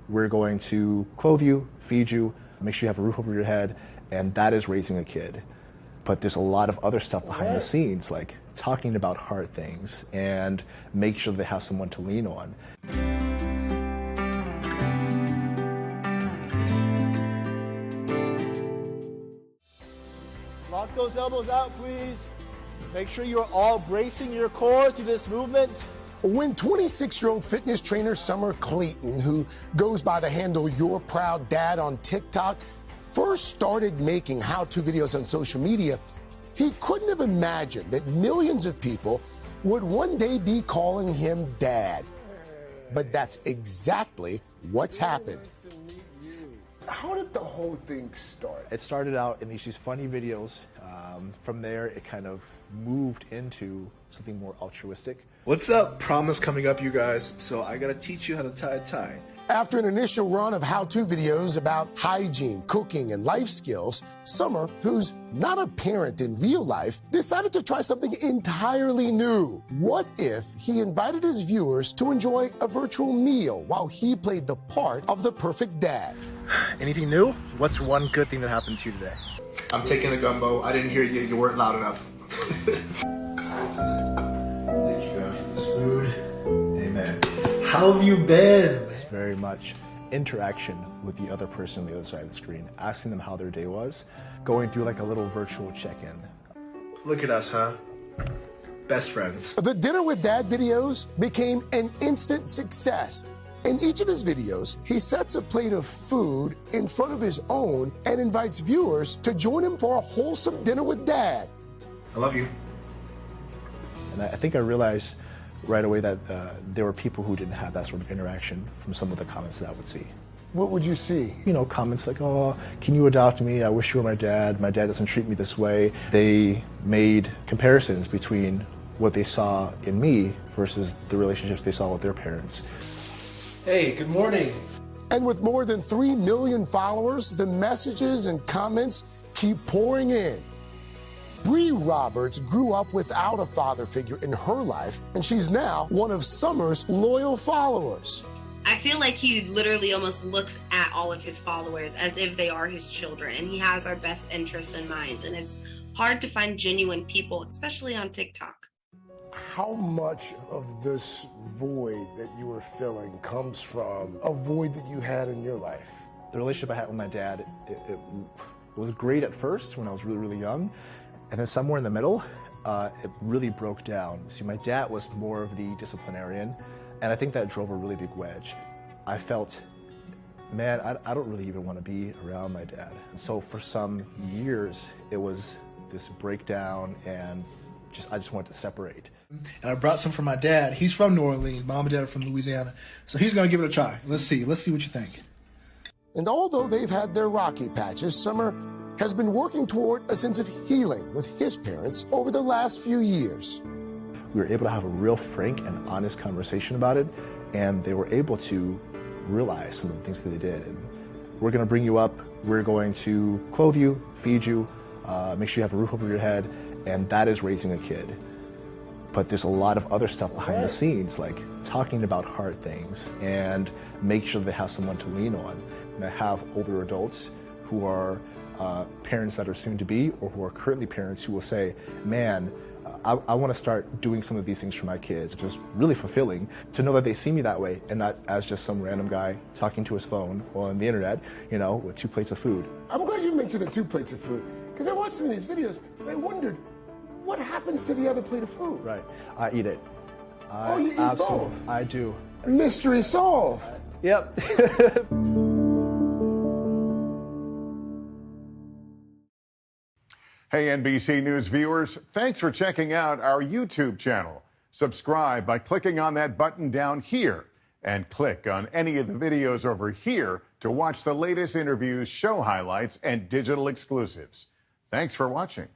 we're going to clothe you, feed you, make sure you have a roof over your head, and that is raising a kid. But there's a lot of other stuff behind the scenes, like talking about hard things and make sure they have someone to lean on. Lock those elbows out, please. Make sure you're all bracing your core through this movement. When 26-year-old fitness trainer Summer Clayton, who goes by the handle Your Proud Dad on TikTok, first started making how-to videos on social media, he couldn't have imagined that millions of people would one day be calling him Dad. But that's exactly what's happened. How did the whole thing start? It started out in these funny videos. From there, it kind of moved into something more altruistic. What's up? Prom is coming up, you guys, so I gotta teach you how to tie a tie. After an initial run of how-to videos about hygiene, cooking, and life skills, Summer, who's not a parent in real life, decided to try something entirely new. What if he invited his viewers to enjoy a virtual meal while he played the part of the perfect dad? Anything new? What's one good thing that happened to you today? I'm taking the gumbo. I didn't hear you. You weren't loud enough. Thank you, God, for this food. Amen. How have you been? It's very much interaction with the other person on the other side of the screen, asking them how their day was, going through like a little virtual check-in. Look at us, huh? Best friends. The Dinner with Dad videos became an instant success. In each of his videos, he sets a plate of food in front of his own and invites viewers to join him for a wholesome dinner with Dad. I love you. And I think I realized right away that there were people who didn't have that sort of interaction from some of the comments that I would see. What would you see? You know, comments like, oh, can you adopt me? I wish you were my dad. My dad doesn't treat me this way. They made comparisons between what they saw in me versus the relationships they saw with their parents. Hey, good morning. And with more than 3 million followers, the messages and comments keep pouring in. Bree Roberts grew up without a father figure in her life, and she's now one of Summer's loyal followers. I feel like he literally almost looks at all of his followers as if they are his children, and he has our best interest in mind. And it's hard to find genuine people, especially on TikTok. How much of this void that you were feeling comes from a void that you had in your life? The relationship I had with my dad, it was great at first when I was really, really young. And then somewhere in the middle, it really broke down. See, my dad was more of the disciplinarian, and I think that drove a really big wedge. I felt, man, I don't really even want to be around my dad. And so for some years, it was this breakdown, and I just wanted to separate. And I brought some for my dad. He's from New Orleans. Mom and dad are from Louisiana. So he's going to give it a try. Let's see what you think. And although they've had their rocky patches, Summer has been working toward a sense of healing with his parents over the last few years. We were able to have a real frank and honest conversation about it, and they were able to realize some of the things that they did. And we're going to bring you up. We're going to clothe you, feed you, make sure you have a roof over your head, and that is raising a kid. But there's a lot of other stuff behind the scenes, like talking about hard things and make sure they have someone to lean on. And I have older adults who are parents that are soon to be or who are currently parents who will say, man, I want to start doing some of these things for my kids. It's just really fulfilling to know that they see me that way and not as just some random guy talking to his phone on the internet, you know, with 2 plates of food. I'm glad you mentioned the 2 plates of food, because I watched some of these videos and I wondered, what happens to the other plate of food? Right. I eat it. You eat both? I do. Mystery solved. Yep. Hey, NBC News viewers, thanks for checking out our YouTube channel. Subscribe by clicking on that button down here and click on any of the videos over here to watch the latest interviews, show highlights, and digital exclusives. Thanks for watching.